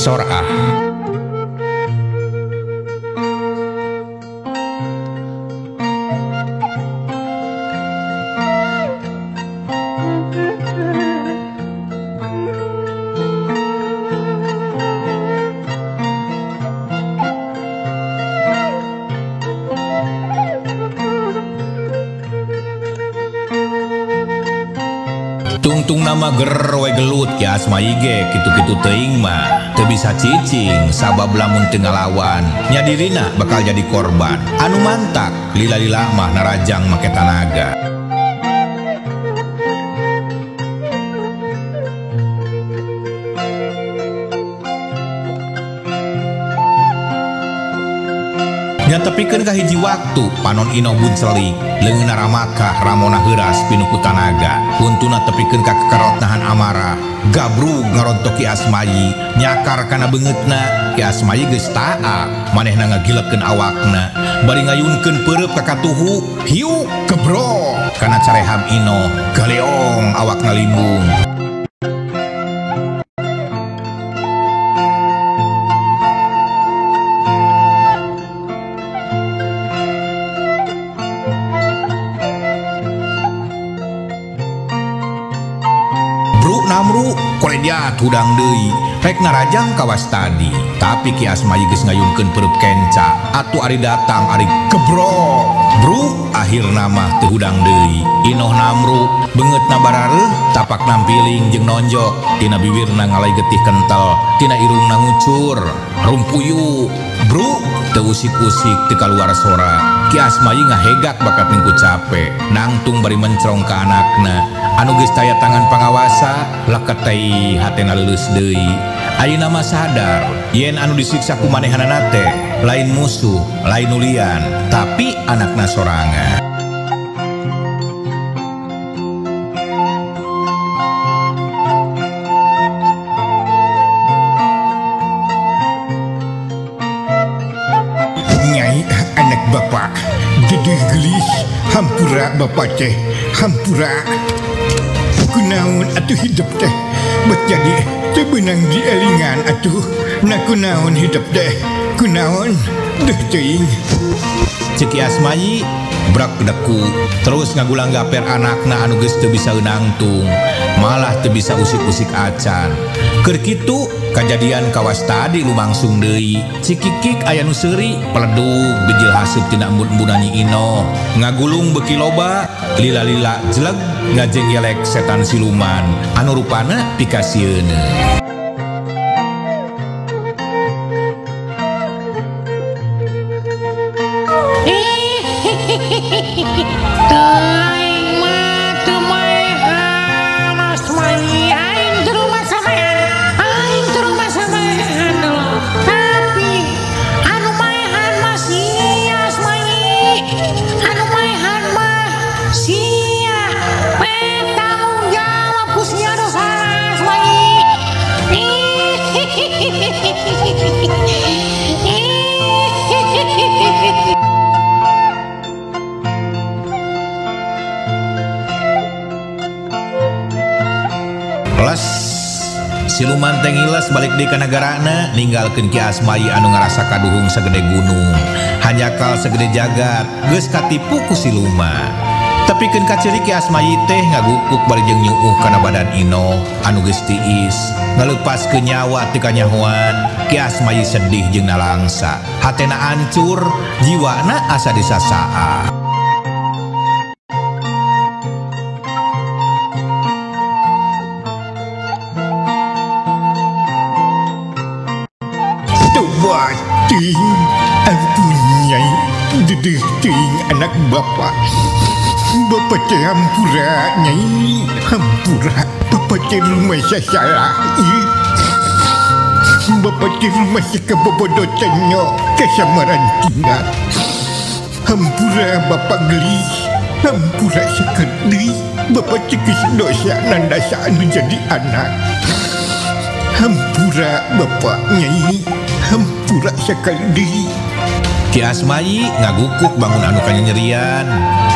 Sorah. Tungtung nama gerwe gelut ki Asmayi ge kitu-kitu teuing mah teu bisa cicing sabab lamun teu ngalawan nya dirina bakal jadi korban anu mantak lila-lila mah narajang make tanaga. Nyatepikeun ka hiji waktu panon Ino buncelik leungeunna Ramakah ramona heuras pinuku tanaga untuna tepikeun ka kekarotnahan amarah gabrug ngarontok Ki Asmayi nyakar kana beungeutna Ki Asmayi geus taak manehna ngagilekeun awakna bari ngayunkeun peureup ka katuhu hiu kebro kana careham Ino galeong awakna limbung. Namru koredia tudang deui rek narajang kawas tadi tapi Ki Asmayi geus ngayunkeun peureup kenca atuh ari datang ari gebro bro akhirna mah teu hudang deui Inoh Namru beungeutna barareuh tapak nampiling jeung nonjok tina bibirna ngalai getih kentel tina irungna ngucur rumpuyu bro teu usik-usik teu kaluar sora Ki Asmayi ngahegak bakat ningku capek nangtung bari mencrong ka anakna anu geus taya tangan pangawasa leket teh hatena leuleus deui ayeuna mah sadar yen anu disiksa ku manehanana teh lain musuh lain ulian tapi anakna sorangan. Nyai anak bapak gedeh gelis hampura bapak teh hampura kunaon atuh hidup teh bet jadi teu beunang dielingan atuh na kunaon hidup teh kunaon deuh teuing Ceki Asmayi brak deku terus ngagulang gaper anakna anu geus teu bisa eunangtung malah teu bisa usik-usik acan keur kitu kajadian kawas tadi lumangsung deui cikikik aya nu seuri peledug bijil haseup tina embun-embuna Nyi Ino ngagulung beuki loba lila-lila jeleg ngajenggelek setan siluman anu rupana pikasieuna. Siluman teh ngiles balik di kanagarana ninggalkeun Ki Asmayi anu ngarasa kaduhung sagede gunung hanjakal sagede jagat geus katipu ku siluman tepikeun ka ceurik Ki Asmayi teh ngagukuk bari jeung nyuuh kana badan Ino anu geus tiis ngaleupaskeun nyawa teu kanyahoan Ki Asmayi sedih jeung nalangsa hatena hancur jiwana asa disasaa. Ting, ampun Nyai, dedeh ting anak bapak. Bapak teh hampura Nyai, hampura. Bapak teh rumah saya salah. Bapak teh rumah saya kebobodotannya, kesamaran tinggal. Hampura bapak geli, hampura sekali. Bapak cekis dosa nandasa anu jadi anak. Hampura bapak Nyai, hampura sekali. Ki Asmayi ngagukuk bangun anu kanyerian.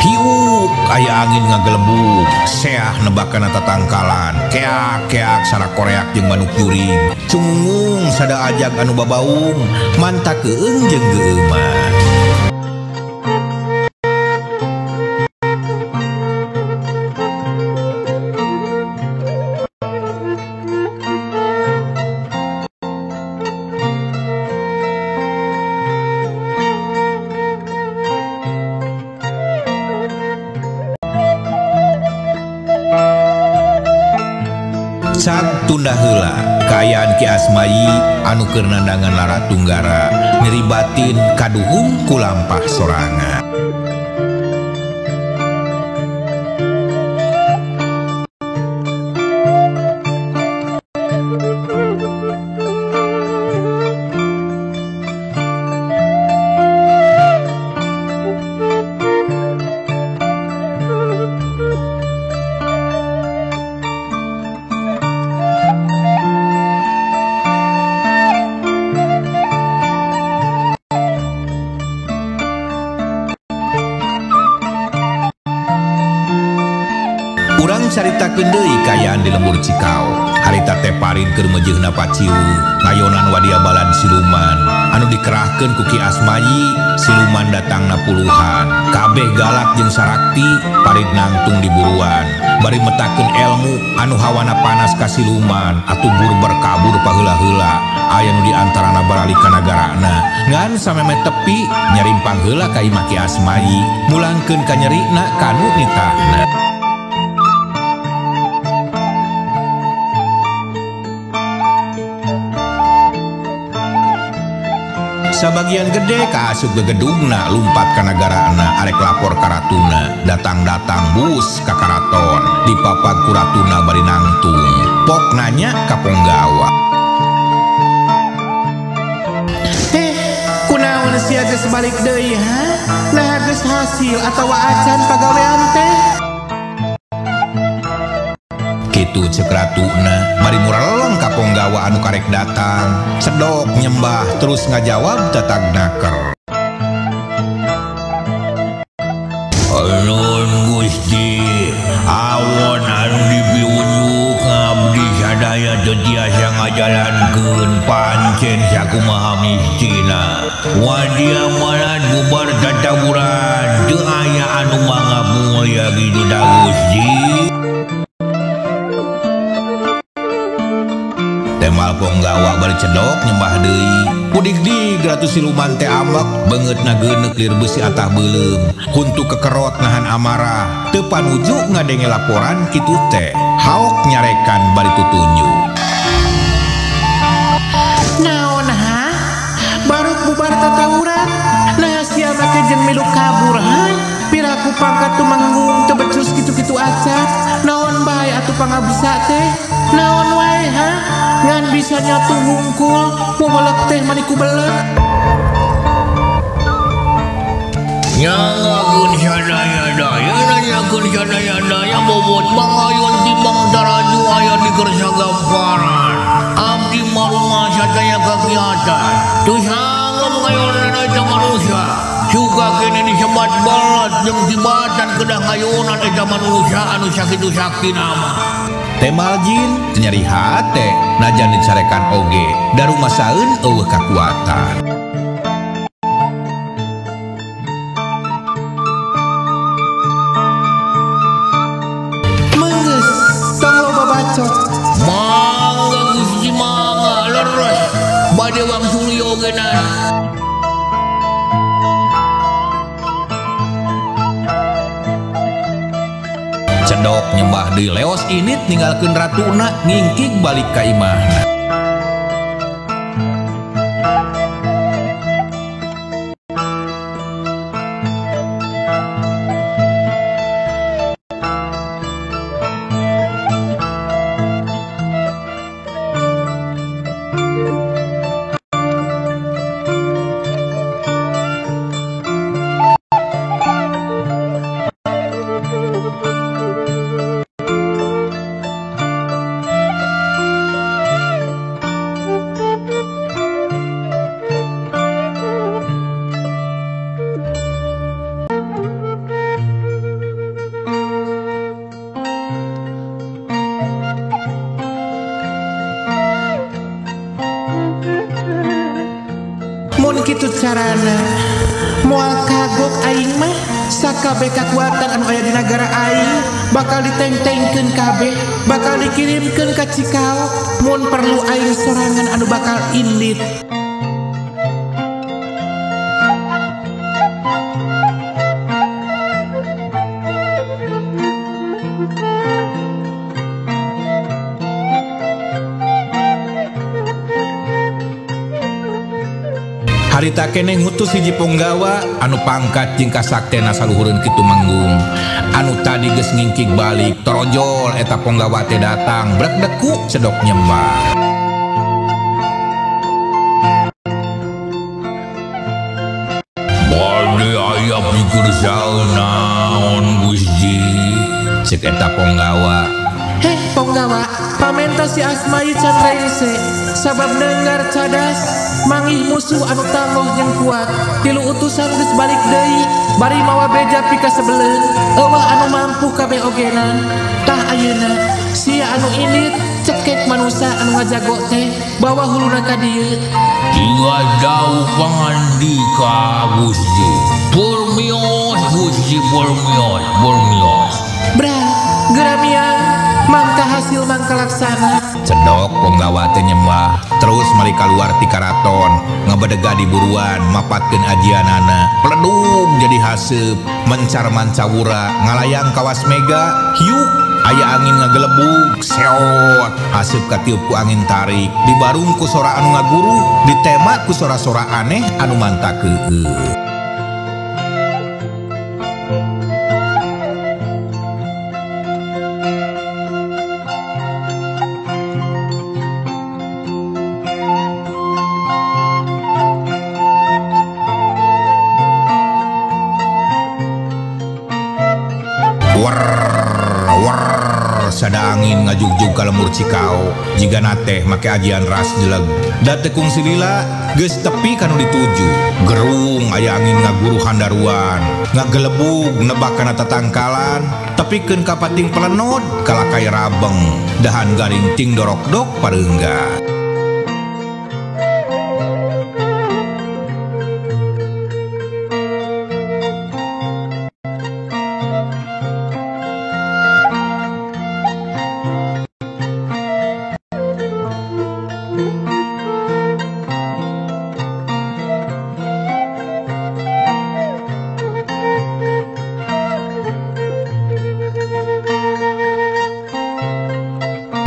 Hiuk aya angin ngagelebuk. Seah nebakana tatangkalan. Keak-keak sara koreak jeung manuk juring. Cungung sada ajag anu babaung. Manta keung jeung geueuman. Cak tunda heula kaayaan Ki Asmayi anu keur nandangan lara tunggara niribatin kaduhung ku lampah sorangan. Urang caritakeun deui kaayaan di lembur Cikau. Harita teh parin keur mejeunna paciu, ngayonan wadia balad siluman anu dikerahkeun ku Ki Asmayi. Siluman datangna puluhan, kabeh galak jeung sarakti, parid nangtung di buruan. Bari metakeun elmu anu hawana panas ka siluman, atubur berkabur paheula-heula. Aya nu diantarana barali ka nagarana, ngan sameme tepi nyarimpang heula ka imah Ki Asmayi, mulangkeun ka nyerina kanu nitahna. Sabagian gede kaasup ke gedungna lumpat ka nagarana arek lapor ka ratuna. Datang-datang bus ka karaton dipapag ku ratuna bari nangtung. Pok nanya ka Ponggawa, kunaon sia geus balik deui ha? Nah geus hasil atawa acan pagawean teh? kitu cek ratuna. Bari mureleng ka Ponggawa anu karek datang, cedok nyembah terus ngajawab tetagnaker. Alun Gusti, awon anu dipiunjuk ngabdi sadaya teu tiasa ngajalankeun, pancen sakumaha mistina. Wadia malad bubar tataburan, teu aya anu mangapungulya kitu da Gusti. Temal Ponggawa bari cedok nyembah deui. Pudik-dik ratu siluman teh ambek beungeutna geuneuk lir beusi atah beuleum. Kuntu kekerot nahan amarah, teu panuju ngadenge laporan kitu teh. Haok nyarekan bari tutunjuk. Naon ha? Baruk bubar tatawuran. Nah sia make jeung milu kabur ha? Piraku pangkat tumanggung teu becus kitu-kitu acan. Naon bae atuh pangabisa teh? Naon wae ha? Ngan bisa nyatu hungkul pumelek teh maniku belek. Nyangakeun sadaya-daya, nanyakeun sadaya-daya, bobot bangayun timbang taraju aya di kersa gamparan. Abdi marumah sadaya kakiatan, teu sanggup ngayonan eta manusia. Suka kene disebat balat jeung tibatan kedah ngayunan eta manusia anu sakitu saktina mah. Temal jin nyeri hate najan dicarekan oge daru masaeun eueuh kakuatan. Menggeus tong loba bacot. Mangga Gusti mangga leres bade wangsul yogenan. Cedok nyembah deui leos init ninggalkeun ratuna ngingkig balik ka imahna. kitu carana moal kagok aing mah sakabeh kakuatan anu aya di nagara aing bakal diteng-tengkeun kabeh, bakal dikirimkeun ka Cikaok mun perlu aing sorangan anu bakal indit. Harita keneh ngutus hiji punggawa anu pangkat jeung kasaktena saluhureun kitu manggung. Anu tadi geus ngingkig balik torojol eta punggawa teh datang brek deku cedok nyembah. Bade aya pikir naon Gusti, Ceuk eta punggawa. Heh punggawa, pamenta si Asmai can rengse sabab dengar cadas mangih musuh anu tangguh jeung kuat. Tilu utusan geus balik deui bari mawa beja pika sebeleun eueuh anu mampu kabeh ogenan. Tah ayeuna sia anu indit cekek manusia anu ngajago teh bawa huluna ka dieu. Tiga jauh pangandika Gusti. Purmios Gusti, purmios. Bra, geramian mangka hasil mangka laksana. Cedok punggawa teh nyembah terus mari kaluar ti karaton ngabedega di buruan mapatkeun ajianana pledug jadi haseup mencar mancawura ngalayang kawas mega hiuk aya angin ngagelebug seot haseup katiup ku angin tarik dibarung ku sora anu ngaguru ditema ku sora-sora aneh anu mantak heeuh. Sada angin ngajugjug ka lemur Cikaok jiga nateh make ajian ras jeleg da teu kungsi lila geus tepi kanu dituju gerung aya angin ngaguru handaruan ngagelebug nebak kana tatangkalan tepikeun ka pating pelenod kalakai rabeng dahan garing ting dorok-dok pareungga.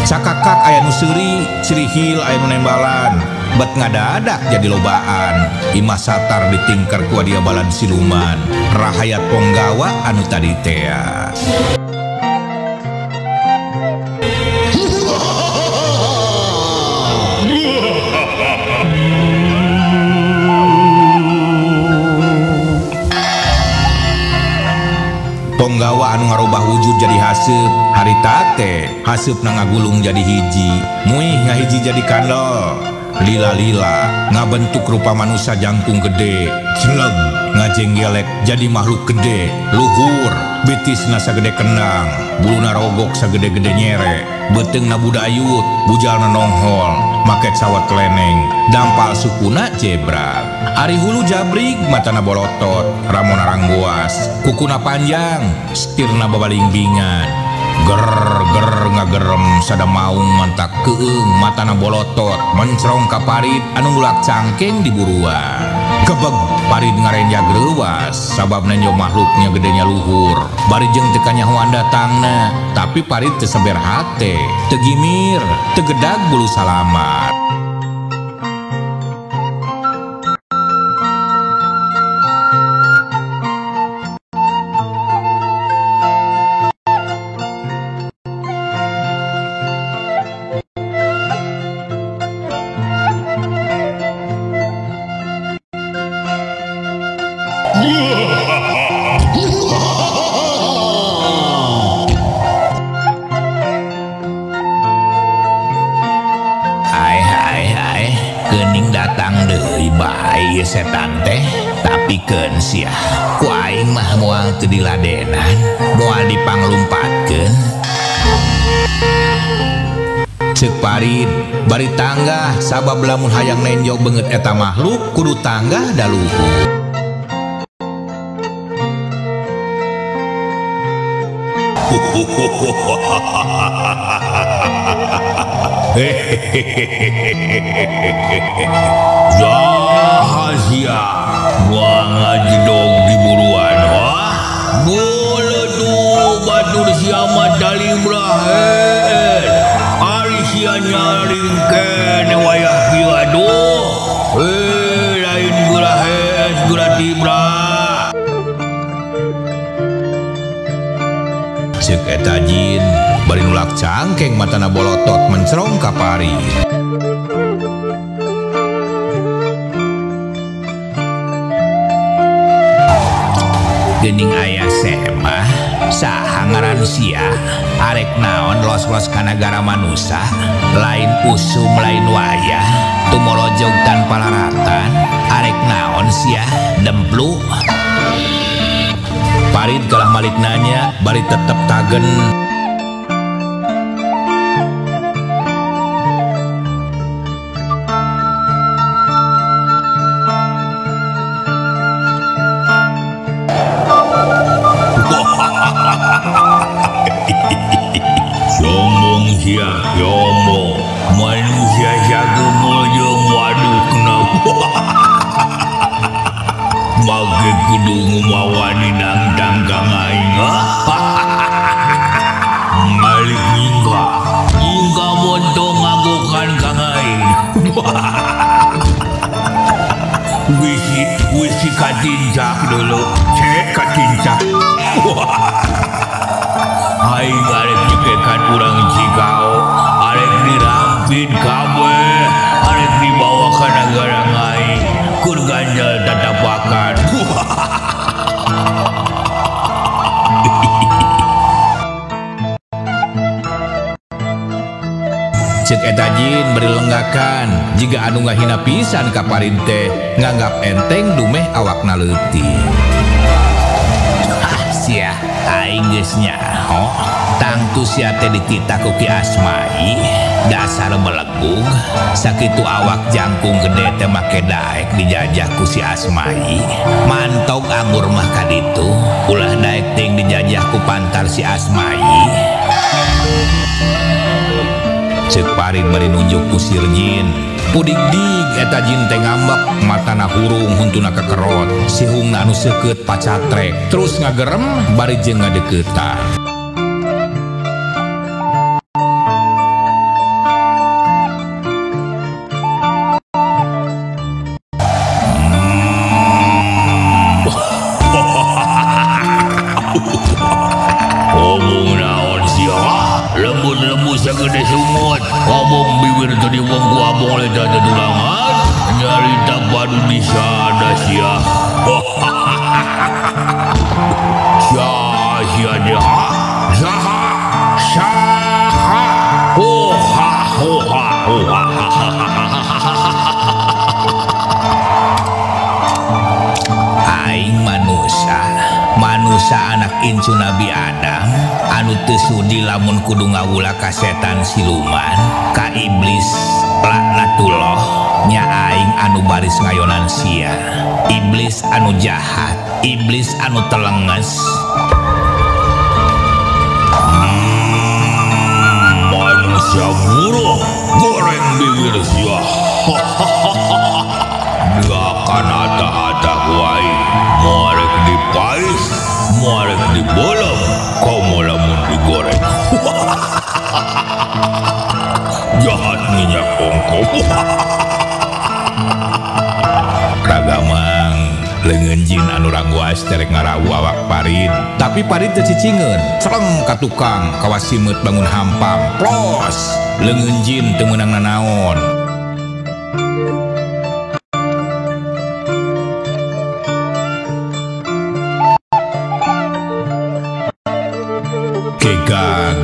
Sakakak aya nu seuri, cirihil aya nu nembalan, bet ngadadak jadi lobaan. Imah satar ditingker ku adia balan siluman, rahayat punggawa anu tadi teh. Punggawa anu ngarubah wujud jadi haseup harita teh haseupna ngagulung jadi hiji muih ngahiji jadi kandel lila-lila ngabentuk rupa manusia jangkung gede jeleg ngajenggelek jadi makhluk gede luhur betisna sagede kendang buluna rogok sagede-gede nyere beteungna budayut bujalna nonghol make sawat leneng dampal sukuna jebrak ari hulu jabrig matana bolotot ramona ranggoas kukuna panjang setirna babalingbingan ger ngagerem sada maung mantak keung matana bolotot mencrong ka parit anu ngulak cangkeng di buruan gebeg parit ngarenjag reuwas sabab nenjo makhluknya gedenya luhur bari jeung teu kanyahoan datangna tapi parit teu seber hate teu gimir teu gedag bulu salamat. Geuning datang deui bae setan teh tapi keun sia ku aing mah moal teu diladenan moal dipanglumpatkeun Cek Parid bari tangga sabab lamun hayang nenjok banget eta makhluk kudu tangga da luhur. Rahasia gua ngajedog di buruan wah boleh tuh batur siamat dalim rahel ari sia nyaring kene wayah kiaduh lain gurahes guratibra. Cek eta jin bari nulak cangkeng matana bolotot mencerong ka Parid. Gening ayah semah saha ngaran sia arek naon los-los ka nagara manusia lain usum lain wayah tumorojog tanpa laratan arek naon sia demplu. Parid kalah malik nanya bari tetep tagen. Sombong sia sombong manusia sagemul jeung waduk kenapa mage kudu ngumawani nangtang kang aing malik ingka montong ngagokan kang aing wisi katincak dulu cek katincak aing arek nyekekan urang Cikao arek dirampin kabeh arek dibawa ka nagara aing kur ganjal tatapakan. Cek eta jin beri lenggakan jika anu ngahina pisan ka Parid teh nganggap enteng dumeh awakna leutik. Sia aing geus nyaho tangtu sia teh dititah ku Ki Asmai dasar melegung sakitu awak jangkung gede teh make daek dijajah ku si Asmai mantog anggur mah ka ditu ulah daek ting dijajah ku pantar si Asmai. Cek Parid bari nunjuk ku Sirjin pudig-dig eta jin teh ngambek matana hurung huntuna kekerot sihungna anu seukeut pacatrek terus ngagerem bari jeung ngadeuketan. Omong naon sia lembut-lembut sagede sumut ngomong bibir tadi wong ku abong leta tetulangan nyarita padu di sana sia sia dia saha saha hoha hoha hoha Aing manusia anak incu Nabi Adam anu teu sudi lamun kudu ngawula ka setan siluman ka iblis laknatullah nya aing anu baris ngayonan sia iblis anu jahat iblis anu telenges. Manusia buruk goreng bibir sia dia akan hata-hata kuai muarek dipais muarek dibolong kau mau lamun digoreng jahat minyak ongko Ragamang leungeun jin anu rangguas terek ngarawu awak Parid tapi Parid teu cicingeun celeng ka tukang kawas simeut bangun hampam plos leungeun jin teu meunang nanaon.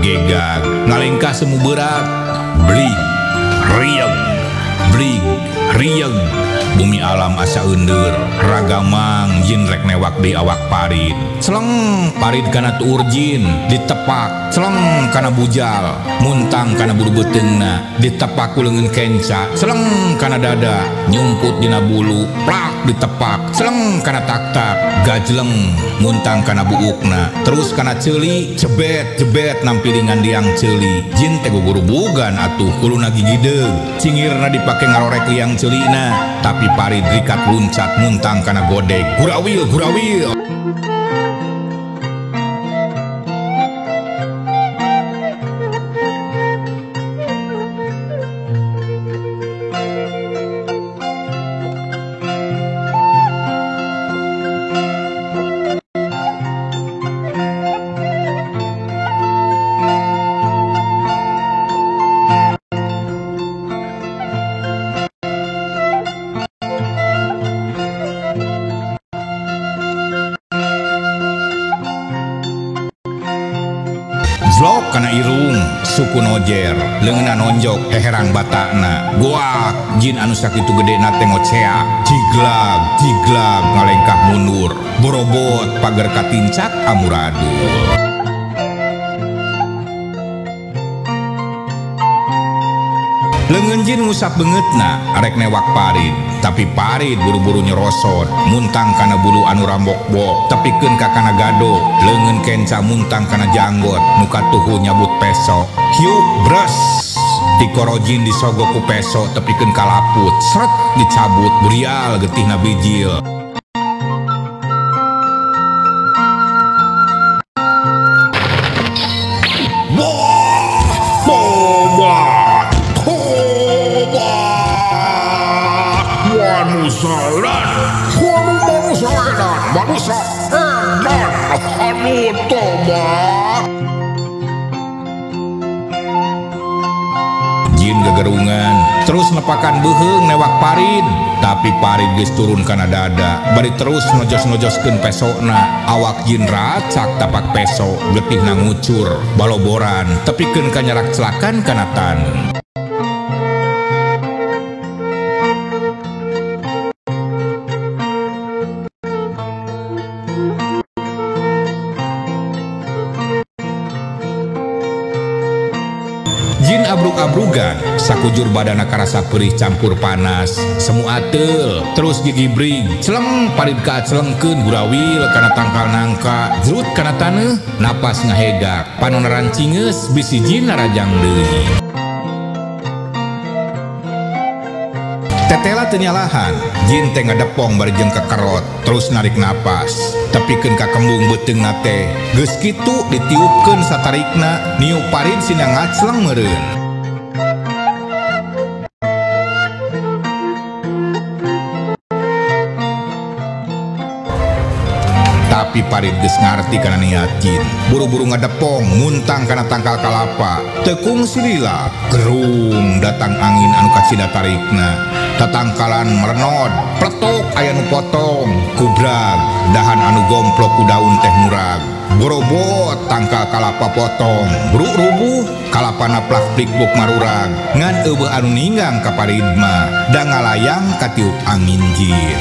Gegag ngalengkah semu berat blig riyeg bumi alam asa undur ragamang jin rek newak di awak parid seleng parid kana tu urjin ditepak seleng kana bujal muntang kana bulu betengna ditepak ku leungeun kenca seleng kana dada nyumput dina bulu plak ditepak seleng kana tak-tak gajleng muntang kana buukna terus kana ceuli jebet jebet nampilingan diang ceuli jin teh guguru bugan atuh kuluna gigideug cingirna dipake ngarorek liang ceulina tapi parid rikat luncat muntang kana godeg gurawil gurawil. Zlok kana irung suku nojer leungeunna nonjok heherang batakna goak jin anu sakitu gedena teh ngoceak jiglag jiglag ngalengkah mundur borobot pager katincak amuradul. Leungeun jin ngusap beungeutna arek newak parid tapi parid buru-buru nyerosot muntang kana bulu anu rambok-bok tepikeun ka kana gado leungeun kenca muntang kana janggot nu katuhu nyabut peso hiuk bres dikorojin disogok ku peso tepikeun ka laput sret dicabut burial getihna bijil. Manusia edan anu tobat. Jin gegerungan terus nepakan beheung newak parid tapi parid geus turun kana dada bari terus nojos-nojoskeun pesona awak jin racak tapak peso getihna ngucur baloboran tepikeun ka nyerak celakan kana tanu. Jin abrug-abrugan sakujur badana karasa perih campur panas semu ateul terus gigi bring celeng parid ka celengkeun gurawil kana tangkal nangka jerut kana taneuh napas ngahegak panoneran cingeus bisi jin narajang deui. Tetela teu nyalahan jin teh ngadepong bari jeung kekerot terus narik napas tepikeun ka kembung beuteungna teh geus kitu ditiupkeun satarikna niup parid sina ngacleng meureun. Tapi parid geus ngarti kana niat jin buru-buru ngadepong muntang kana tangkal kalapa tekung silila gerung datang angin anu kacida tarikna tatangkalan merenod pletok aya nu potong kubrag dahan anu gomplok ku daun teh murag borobot tangkal kalapa potong bruk rubuh kalapana plak plikbuk marurag ngan eueuh anu ninggang ka parid mah da ngalayang katiup angin jin.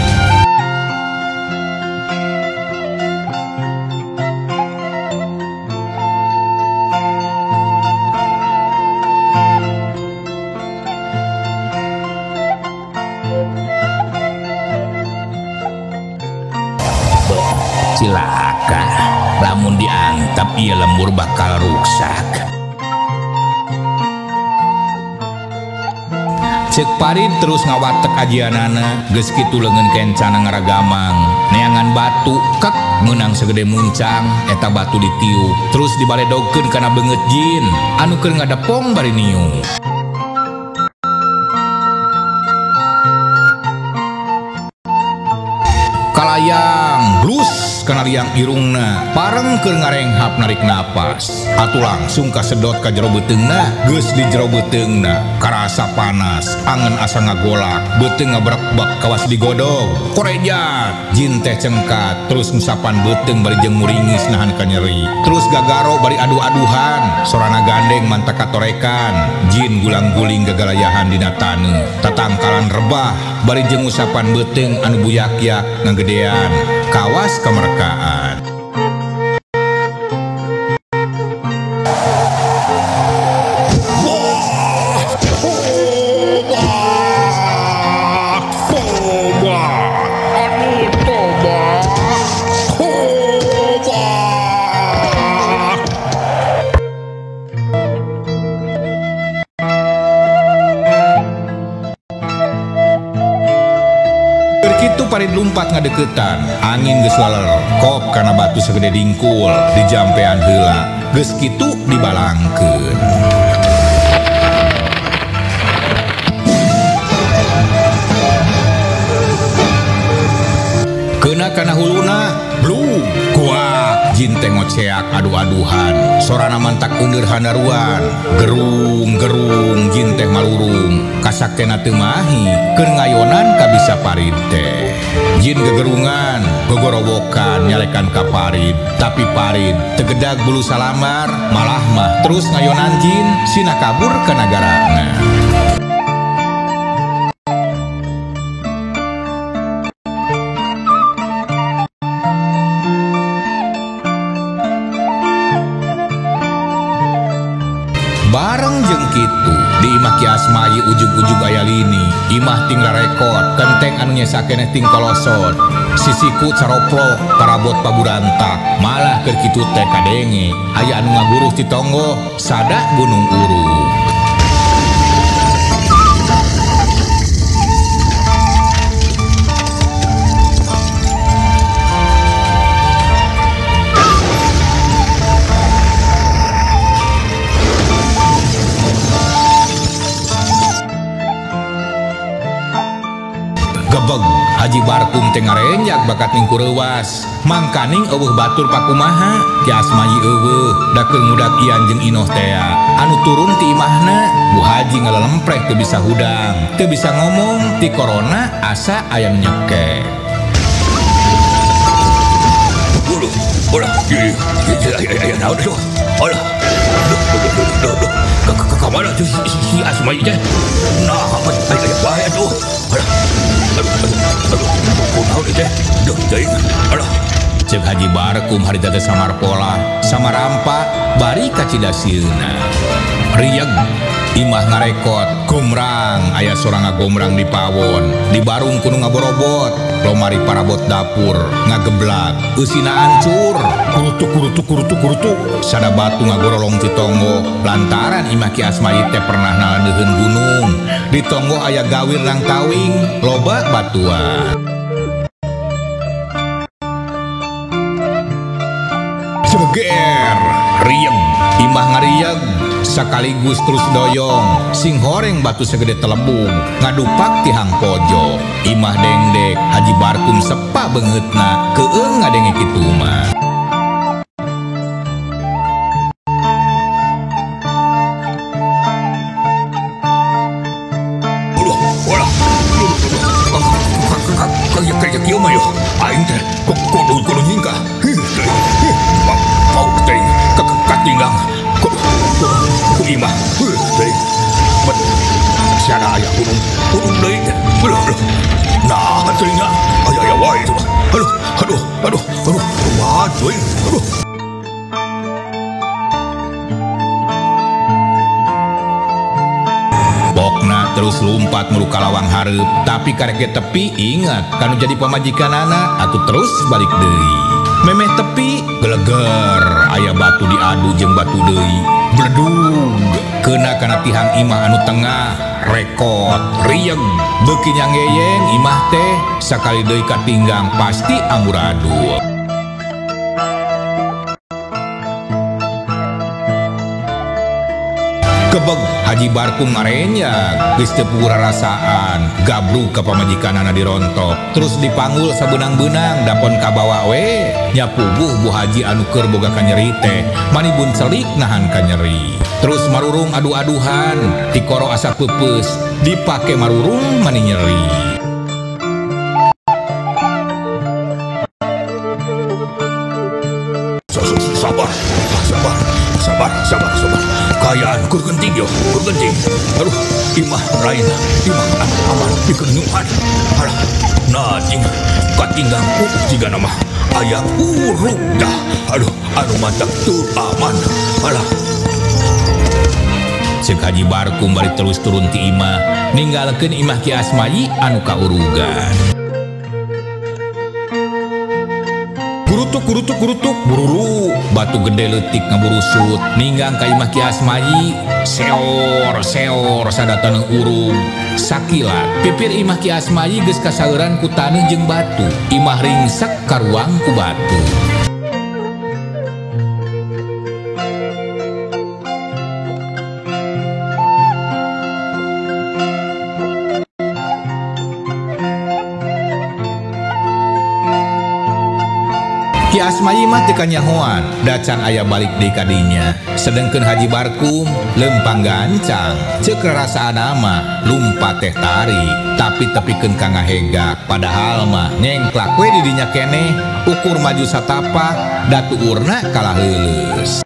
Cilaka lamun diantap ieu lembur bakal ruksak. Cek parid terus ngawatek ajianana geus kitu leungeun kencana ngaragamang neangan batu kek meunang segede muncang eta batu ditiup terus dibaledogkeun kana beungeut jin anu keur ngadepong bari niu. Kalayang blus fokus kana liang irungna pareng keur ngarenghap narik napas atuh langsung kasedot ka jero beteungna geus di jero beteungna karasa panas angen asa ngagolak beteung ngabrak-bak kawas digodog korejat jin teh cengkat terus ngusapan beteung bari jeung muringis nahan ka nyeri terus gagaro bari adu-aduhan sorana gandeng mantak katorekan jin gulang-guling gagalayahan dina taneuh tatangkalan rebah bari jeung ngusapan beteung anu buyak-yak ngagedean kawas kemerkaan. Kitu parid lumpat ngadeketan angin geus laler kop kana batu segede dingkul di jampean heula geus kitu dibalangkeun keuna kana huluna blum kuat jin teh ngoceak adu-aduhan sorana mantak eur handaruan gerung-gerung jin teh malurung kasaktena teu mahi keur ngayonan kabisa parid teh jin gegerungan gogorowokan nyalekan ka parid tapi parid tegedag bulu salamar malah mah terus ngayonan jin sina kabur ka nagarana. Bareng jeung kitu di imah Ki Asmayi ujug-ujug aya lini imah ting larekot kenteng anu nya sakeneh ting kolosot sisiku caroplok parabot paburantak malah keur kitu teh kadenge aya anu ngaguruh ti tonggo sada gunung urug. Gebeg Haji Barkum teh ngarenjak bakat ning kurewas mangkaning eueuh batur pakumaha Ki Asmayi eueuh da keur ngudak ian jeung inoh teh anu turun ti imahna Bu Haji ngalelempreh teu bisa hudang teu bisa ngomong ti corona asa aya nyekek. Ulah ya naon itu alah ke mana tuh si Asmayi teh nah aya bahaya tuh alah aduh teh duh teuing alah cek Haji Barkum harita teh samar pola samarampa bari ka cidasieuna rieg imah ngarekot gomrang aya sorang ngagomrang di pawon di barung kudu ngaborobot lomari parabot dapur ngageblak eusina hancur kurutuk sada batu ngagorolong ti tonggo lantaran imah Ki Asmayi teh pernah nalandeheun gunung di tonggo aya gawir nang tawing loba batuan jeger rieg imah ngarieg sakaligus terus doyong sing horeng batu segede telebung ngadupak ti hang pojok imah dengdek Haji Barkum sepa beungeutna keung ngadenge kitu mah. Kayak kieu mah yo aing teh kudu nyingkah mau teuing katinggang ku imah teuing bet siana aya gunung deui nah teuing aya wae itu aduh wah teuing aduh. Bokna terus lumpat mulu kalawang hareup tapi karek tepi ingat kanu jadi pamajikanana atuh terus balik deui memeh tepi geleger aya batu diadu jeung batu deui bledug keuna kana tihang imah anu tengah rekot rieg beuki nyangeyeng imah teh sakali deui katinggang pasti amburadul. bebeg Haji Barkum arenya geus teu pura rasaan gabruk ka pamajikanana dirontok terus dipanggul sabenang-benang dapon kabawa we nyapuguh Bu Haji anu keur boga kanyeri teh manibun celik nahan kanyeri terus marurung adu-aduhan tikoro asa pepes dipake marurung mani nyeri. Sabar kayaan kur genting yo kur genting aduh imah lain imah aman dikenyuhan alah najing katinggang jiga nama aya uruk dah aduh anu mantap teu aman alah Ceuk Haji Barkum bari terus turun ti imah ninggalkeun imah Ki Asmayi anu kaurugan. Kurutuk bururu batu gede leutik ngaburusut ninggang ka imah Ki Asmayi seor sadatana urung sakilat pipir imah Ki Asmayi geus kasaueuran ku taneuh jeung batu imah ringsek karuang ku batu. Ki Asmayi mah teu kanyahoan dacan aya balik deui kadinya sedengkeun Haji Barkum lempang gancang ceuk rarasaan mah lumpat teh tarik tapi tepikeun ka ngahegak padahal mah nyengklak we di dinya keneh ukur maju satapak datu urna kalah heuleus.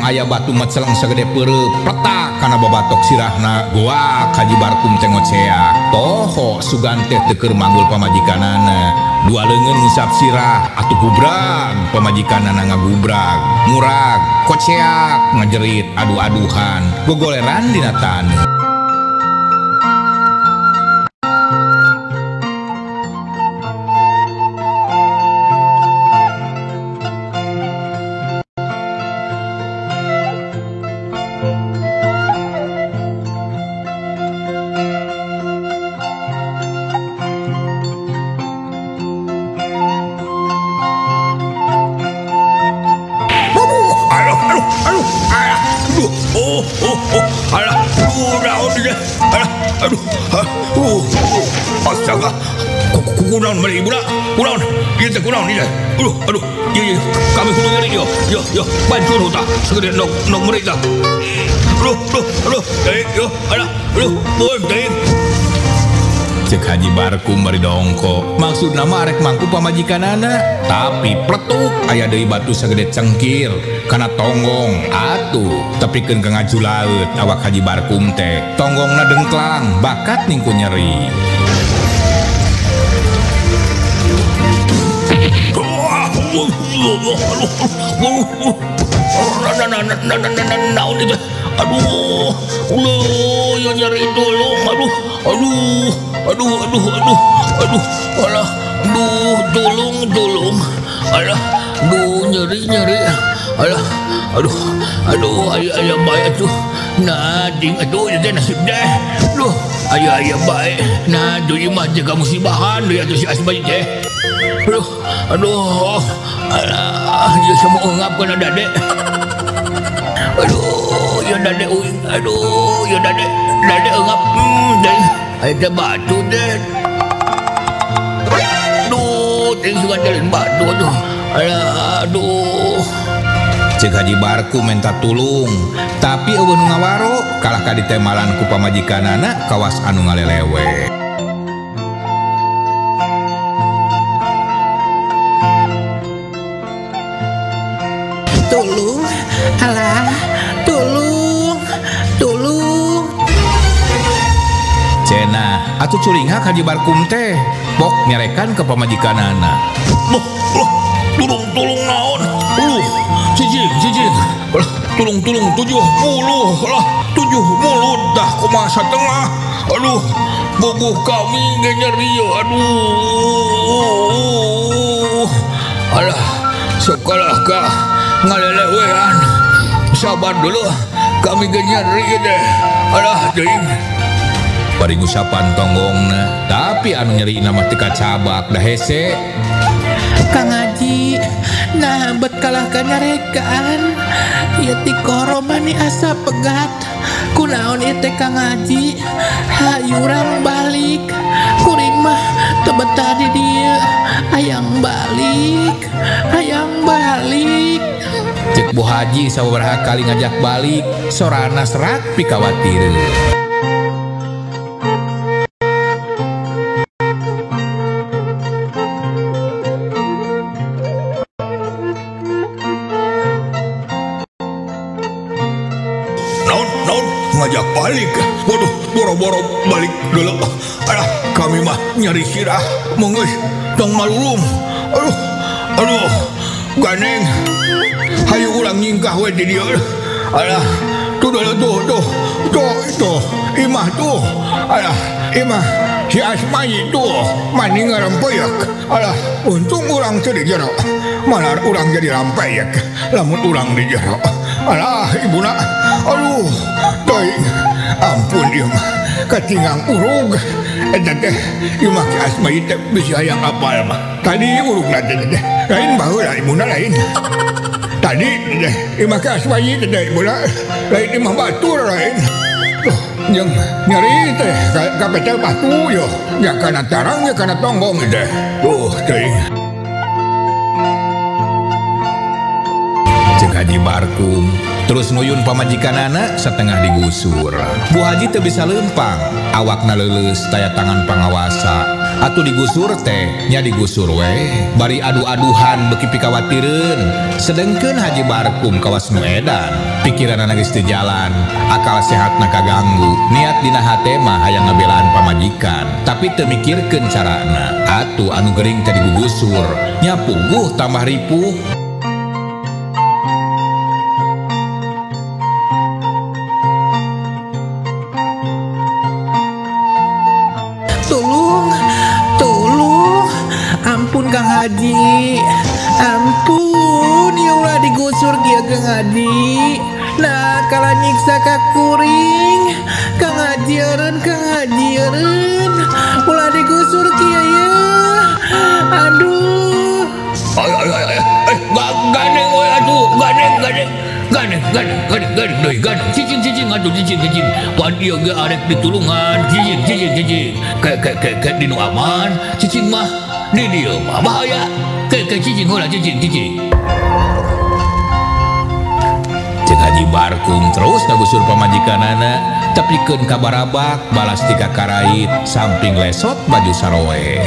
Aya batu meceleng sagede peureup petak kana babatok sirahna goak Haji Barkum teh ngoceak toho sugan teh teu keur manggul pamajikanana dua leungeun ngusap sirah atuh gubrag pamajikanana ngagubrag murag koceak ngajerit adu-aduhan gogoleran dina taneuh. Astaga, kunaon mari ibu nak, kunaon, dia teh kunaon dia, aduh, iya, kami kudu nyari yo, bancur huta, segede nok mereka, aduh, yo, boy, Ceuk Haji Barkum bari dongko maksudna mah arek mangku pamajikanana tapi pletuk aya deui batu sagede cengkir kana tonggong atuh tepikeun ka ngaju laut awak Haji Barkum teh tonggongna dengklang bakat ningku nyeri. Naon itu? Aduh, ya nyeri dulu. Aduh, alah, tolong, alah, nyeri, alah, ayah baik tuh, nading, itu nasib deh, ayah baik, imah jaga musibahan, tuh si Asmayi deh, aduh, alah, dia semua ngap kena dadek, ya dadek uing, ya dadek ngap, deh. Ada batu deh, yang suka jalan batu tuh, aduh. Ceuk Haji Barkum minta tulung, tapi eueuh nu ngawaro kalah ka ditemalan ku pamajikanana kawas anu ngalelewe. Tulung, alah, tulung. Cenah atuh culingak Haji Barkum teh pok nyerekan ke pamajikanana. Tulung naon? Cicing. Tulung 70 lah 7 mulut dah koma setengah. Aduh, bubuh kami nyeri aduh. Alah, sekolah kah ngalelewean. Sabar dulu. kami nyeri deh. Alah deing. Bari ngusapan tonggongna, tapi anu nyeri nama teu kacabak dah hese. Kang Haji, nah bet kalah kanyarekaan. Ieu ti koromani asa pegat. Kunaon ieu teh Kang Haji? Hayu urang balik. Kuring mah teu betah di dieu. Hayang balik, hayang balik. Cek Bu Haji sabaraha kali ngajak balik, sorana serak pikawatir. Ngajak balik. Waduh, boro-boro balik dulu. Alah, kami mah nyari sirah. Mengis, tong malulung. Aduh, ganeng. Hayu ulang nyingkah we di dia. Alah, tuh, imah tuh. Alah, imah si Asmai tuh. Mani ngarampeyak. Alah, untung urang teu di jero. Malah urang jadi rampeyak. Lamun urang di jero. Alah, ibuna. Aduh, toy. Ampun ieu mah. Katingang urug. Eta teh ieu mah ki Asmai teh bisa hayang apal mah. Tadi urugna teh lain baheula ibuna lain. Tadi ieu mah ki Asmai teh ibuna lain imah batur lain. Yang nyari teh kapetel batu yo. Ya kana tarang ya kana tonggong teh. Tuh teuing. Haji Barkum terus nguyun pamajikan anak setengah digusur. Bu Haji teu bisa lempang, awakna leuleus taya tangan pangawasa. Atuh digusur teh nya digusur we, bari adu-aduhan beki pikawatireun. Sedengkeun Haji Barkum kawas nu edan, pikiranna geus teu jalan, akal sehatna kaganggu. Niat dina hate mah hayang ngabelaan pamajikan, tapi teu mikirkeun carana. Atuh anu gering teh digugusur, nya puguh tambah ripuh. Ampun Kang Haji, ampun ya ulah digusur kieu Kang Haji. Nah kala nyiksa ka kuring, Kang Haji eureun, ulah digusur kieu ya. Aduh. Ganeng we atuh, ganeng deui ganeng. Cicing atuh cicing. Pan ieu ge arek ditulungan, cicing. Kayak dinu aman, cicing mah di dieu mah bahaya. Kayak cicing heula cicing. Cek Haji Barkum terus ngagusur pamajikanana, tapi keun kabarabak balas tika karait samping lesot baju sarowe.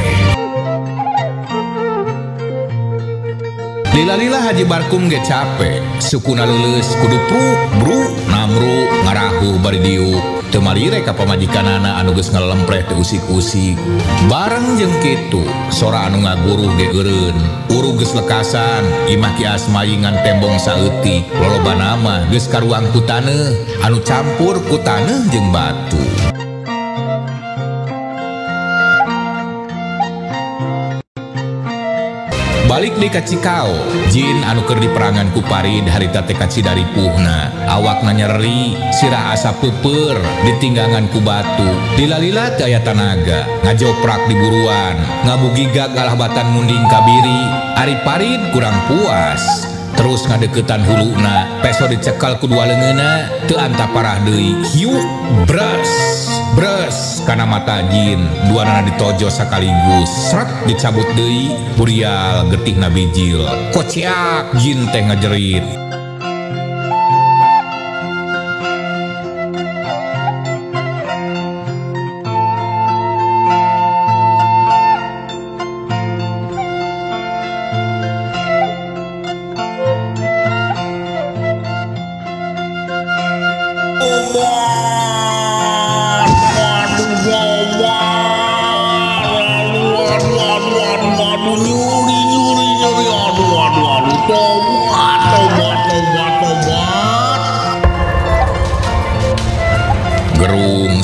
Lila-lila Haji Barkum ge capek, sukuna leuleus kudu bruk namru ngarahu bari diuk. Teu malire ka pamajikanana anu geus ngalempreh teu usik-usik. Bareng jeung kitu, sora anu ngaguruh ge eureun. Urug geus lekasan, imah ki Asmai ngan tembong saeutik. Lolobana mah geus karuang ku taneuh, anu campur ku taneuh jeung batu. Balik di Kacikao, jin anu keur diperangan ku Parid harita teh kacidari puhna. Awakna nyeri, sirah asa peuper, ditinggangan ku batu. Lila-lila teu aya tanaga, ngajoprak di buruan, ngabugigag alahbatan munding kabiri. Ari Parid kurang puas, terus ngadeuketan huluna, peso dicekal ku dua leungeunna, teu anta parah deui. Hiuk, bres kana mata jin, duanana ditojo sakaligus. Srek dicabut deui, burial getihna bijil. Kociak jin teh ngajerit.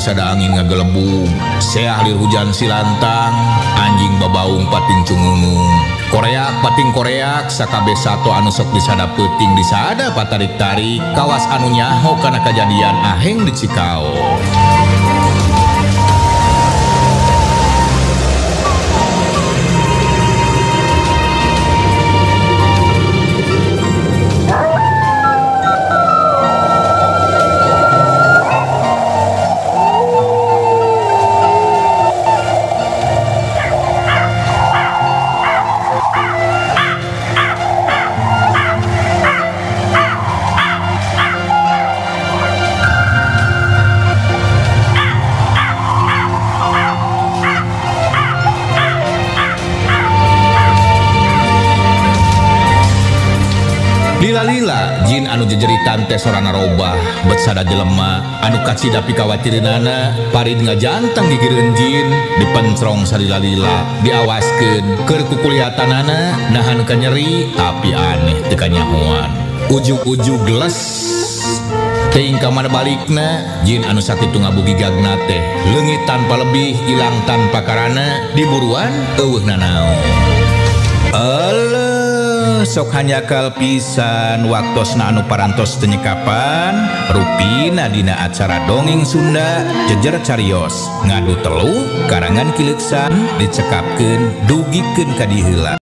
sada angin ngagelebung, seah lir hujan silantang, anjing babaung pating cungungung. Koreak pating koreak sakabe sato anu sok disada peuting disada patarik-tarik kawas anu nyaho kana kejadian aheng di Cikao. Lila-lila jin anu jejeritan teh sorana robah bet sada jelema anu kacida pikawatireunana parid ngajantang gigireun jin dipencrong salila-lila diawaskeun keur kukulihatanana nahan ka nyeri tapi aneh teu kanyahoan ujug-ujug geles teuing ka mana balikna jin anu sakitu ngabugi gagna teh leungit tanpa lebih ilang tanpa karana diburuan eueuhna naon. Sok hanya kalpisan waktosna anu parantos tenyekapan rupina dina acara dongeng Sunda jejer carios ngadu telu karangan Kileksan dicekapkeun dugikeun ka diheula.